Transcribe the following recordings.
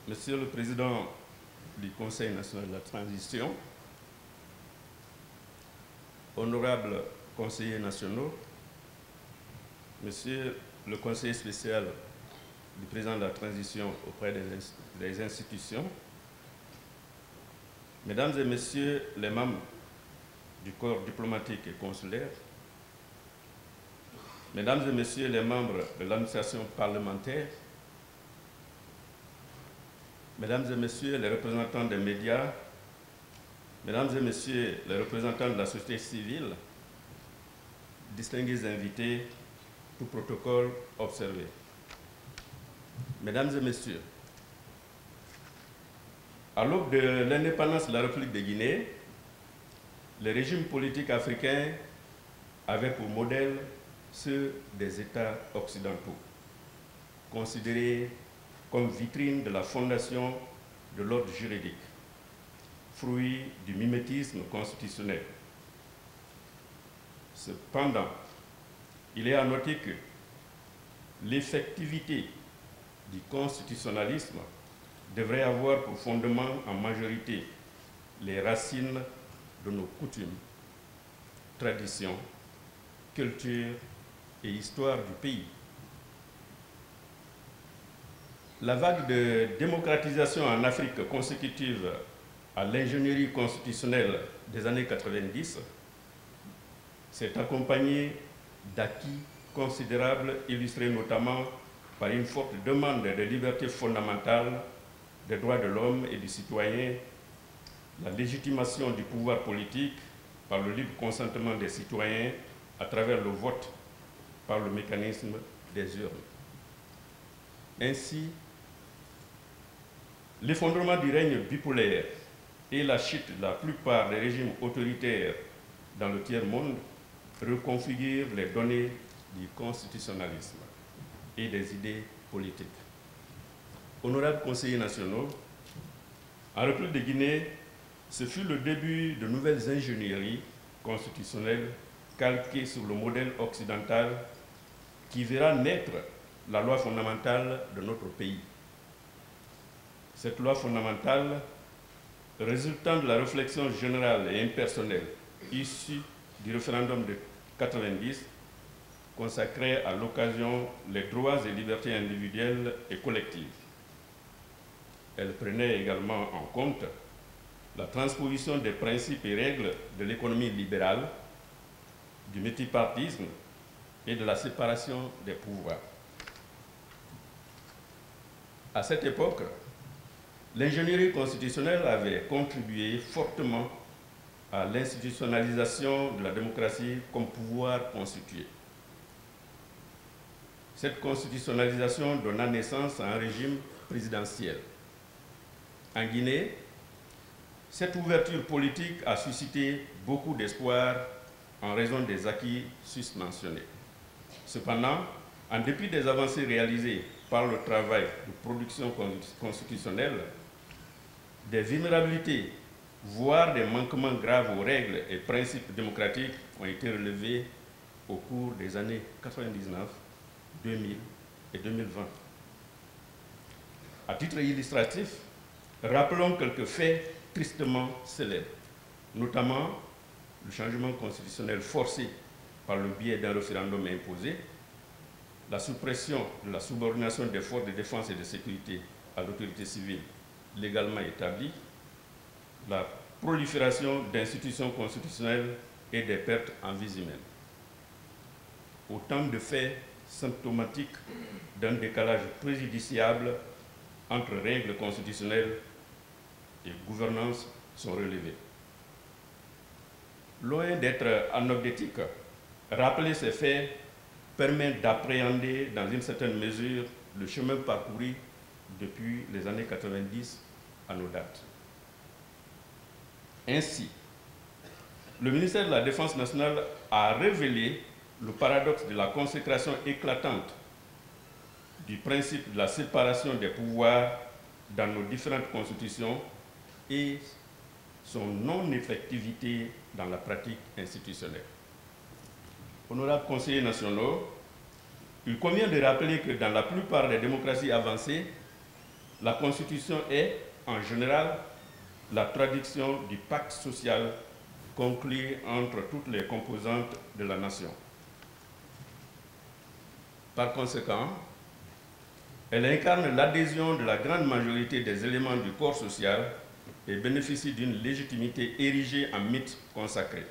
Monsieur le Président du Conseil national de la transition, honorables conseillers nationaux, Monsieur le conseiller spécial du Président de la transition auprès des institutions, Mesdames et Messieurs les membres du corps diplomatique et consulaire, Mesdames et Messieurs les membres de l'administration parlementaire, Mesdames et Messieurs les représentants des médias, Mesdames et Messieurs les représentants de la société civile, distingués invités, tout protocole observé. Mesdames et Messieurs, à l'aube de l'indépendance de la République de Guinée, les régimes politiques africains avaient pour modèle ceux des États occidentaux, considérés comme vitrine de la fondation de l'ordre juridique, fruit du mimétisme constitutionnel. Cependant, il est à noter que l'effectivité du constitutionnalisme devrait avoir pour fondement en majorité les racines de nos coutumes, traditions, culture et histoire du pays. La vague de démocratisation en Afrique consécutive à l'ingénierie constitutionnelle des années 90 s'est accompagnée d'acquis considérables illustrés notamment par une forte demande de libertés fondamentales, des droits de l'homme et du citoyen, la légitimation du pouvoir politique par le libre consentement des citoyens à travers le vote par le mécanisme des urnes. Ainsi, l'effondrement du règne bipolaire et la chute de la plupart des régimes autoritaires dans le tiers-monde reconfigurent les données du constitutionnalisme et des idées politiques. Honorables conseillers nationaux, en République de Guinée, ce fut le début de nouvelles ingénieries constitutionnelles calquées sur le modèle occidental qui verra naître la loi fondamentale de notre pays. Cette loi fondamentale, résultant de la réflexion générale et impersonnelle issue du référendum de 90, consacrait à l'occasion les droits et libertés individuelles et collectives. Elle prenait également en compte la transposition des principes et règles de l'économie libérale, du multipartisme et de la séparation des pouvoirs. À cette époque, l'ingénierie constitutionnelle avait contribué fortement à l'institutionnalisation de la démocratie comme pouvoir constitué. Cette constitutionnalisation donna naissance à un régime présidentiel. En Guinée, cette ouverture politique a suscité beaucoup d'espoir en raison des acquis susmentionnés. Cependant, en dépit des avancées réalisées par le travail de production constitutionnelle, des vulnérabilités, voire des manquements graves aux règles et principes démocratiques ont été relevés au cours des années 99, 2000 et 2020. À titre illustratif, rappelons quelques faits tristement célèbres, notamment le changement constitutionnel forcé par le biais d'un référendum imposé, la suppression de la subordination des forces de défense et de sécurité à l'autorité civile légalement établie, la prolifération d'institutions constitutionnelles et des pertes en vies humaines. Autant de faits symptomatiques d'un décalage préjudiciable entre règles constitutionnelles et gouvernance sont relevés. Loin d'être anecdotique, rappeler ces faits permet d'appréhender dans une certaine mesure le chemin parcouru depuis les années 90 à nos dates. Ainsi, le ministère de la Défense nationale a révélé le paradoxe de la consécration éclatante du principe de la séparation des pouvoirs dans nos différentes constitutions et son non-effectivité dans la pratique institutionnelle. Honorables conseillers nationaux, il convient de rappeler que dans la plupart des démocraties avancées, La Constitution est, en général, la traduction du pacte social conclu entre toutes les composantes de la nation. Par conséquent, elle incarne l'adhésion de la grande majorité des éléments du corps social et bénéficie d'une légitimité érigée en mythe consacré.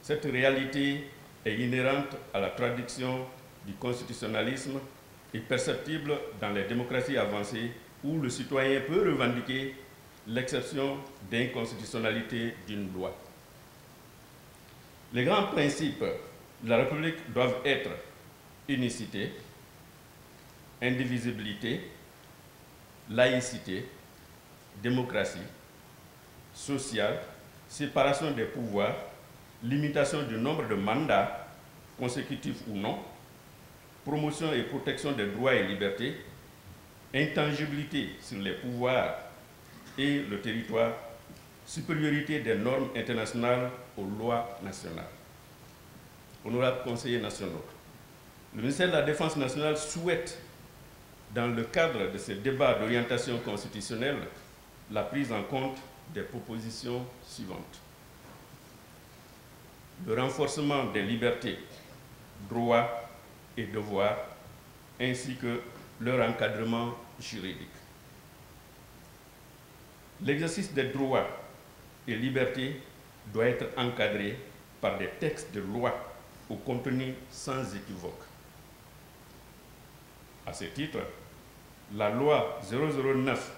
Cette réalité est inhérente à la tradition du constitutionnalisme et perceptible dans les démocraties avancées où le citoyen peut revendiquer l'exception d'inconstitutionnalité d'une loi. Les grands principes de la République doivent être unicité, indivisibilité, laïcité, démocratie, sociale, séparation des pouvoirs, limitation du nombre de mandats, consécutifs ou non, promotion et protection des droits et libertés, intangibilité sur les pouvoirs et le territoire, supériorité des normes internationales aux lois nationales. Honorables conseillers nationaux, le ministère de la Défense nationale souhaite, dans le cadre de ce débat d'orientation constitutionnelle, la prise en compte des propositions suivantes. Le renforcement des libertés, droits et devoirs, ainsi que leur encadrement juridique. L'exercice des droits et libertés doit être encadré par des textes de loi au contenu sans équivoque. À ce titre, la loi 009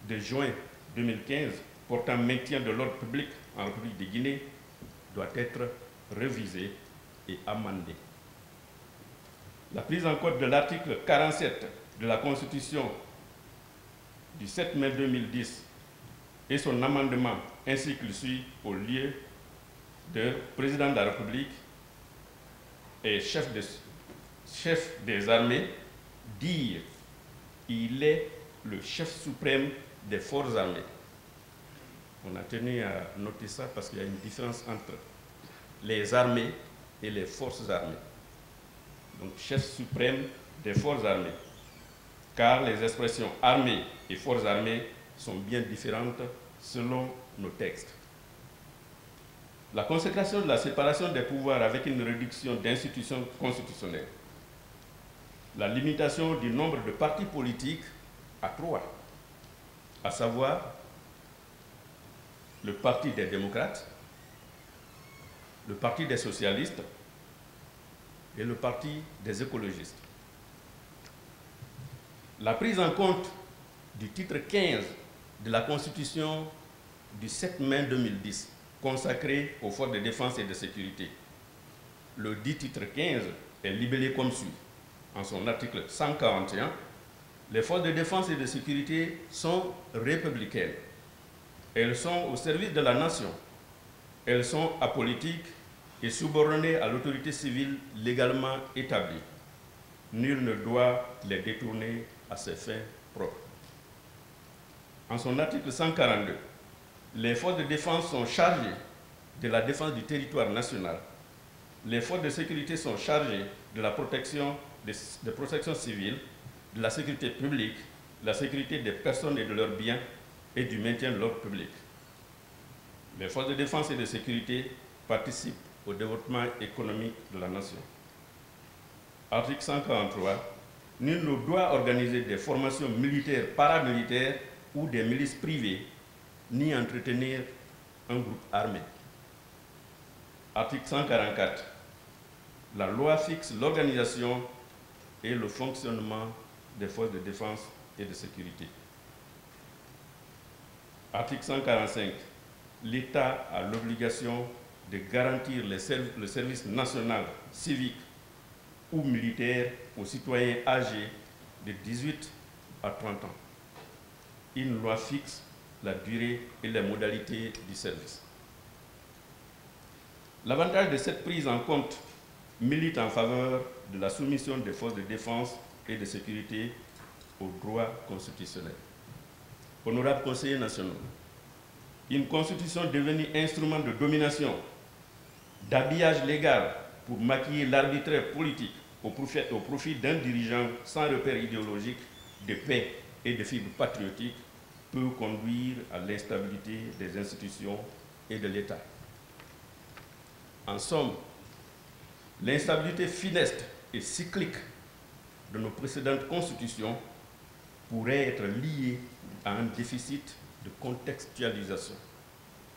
de juin 2015 portant maintien de l'ordre public en République de Guinée doit être révisée et amendée. La prise en compte de l'article 47 de la Constitution du 7 mai 2010 et son amendement ainsi qu'il suit au lieu de président de la République et chef des armées, dire il est le chef suprême des forces armées. On a tenu à noter ça parce qu'il y a une différence entre les armées et les forces armées. Donc, chef suprême des forces armées. Car les expressions armée et forces armées sont bien différentes selon nos textes. La consécration de la séparation des pouvoirs avec une réduction d'institutions constitutionnelles. La limitation du nombre de partis politiques à 3, à savoir le Parti des démocrates, le Parti des socialistes et le Parti des écologistes. La prise en compte du titre 15 de la Constitution du 7 mai 2010 consacré aux forces de défense et de sécurité. Le dit titre 15 est libellé comme suit. En son article 141, les forces de défense et de sécurité sont républicaines. Elles sont au service de la nation. Elles sont apolitiques et subordonnées à l'autorité civile légalement établie. Nul ne doit les détourner à ses fins propres. En son article 142, les forces de défense sont chargées de la défense du territoire national. Les forces de sécurité sont chargées de la protection civile, de la sécurité publique, de la sécurité des personnes et de leurs biens et du maintien de l'ordre public. Les forces de défense et de sécurité participent au développement économique de la nation. Article 143. Nul ne doit organiser des formations militaires, paramilitaires ou des milices privées, ni entretenir un groupe armé. Article 144. La loi fixe l'organisation et le fonctionnement des forces de défense et de sécurité. Article 145. L'État a l'obligation de garantir le service national, civique ou militaire aux citoyens âgés de 18 à 30 ans. Une loi fixe la durée et les modalités du service. L'avantage de cette prise en compte milite en faveur de la soumission des forces de défense et de sécurité aux droits constitutionnels. Honorables conseillers nationaux, une constitution devenue instrument de domination, d'habillage légal pour maquiller l'arbitraire politique au profit d'un dirigeant sans repère idéologique de paix et de fibres patriotiques peut conduire à l'instabilité des institutions et de l'État. En somme, l'instabilité funeste et cyclique de nos précédentes constitutions pourrait être liée à un déficit de contextualisation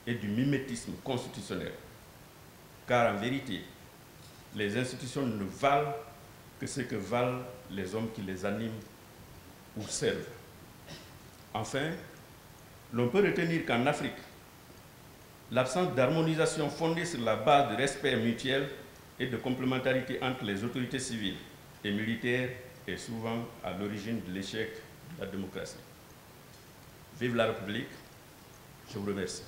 et du mimétisme constitutionnel. Car en vérité, les institutions ne valent que ce que valent les hommes qui les animent ou servent. Enfin, l'on peut retenir qu'en Afrique, l'absence d'harmonisation fondée sur la base de respect mutuel et de complémentarité entre les autorités civiles et militaires est souvent à l'origine de l'échec de la démocratie. Vive la République, je vous remercie.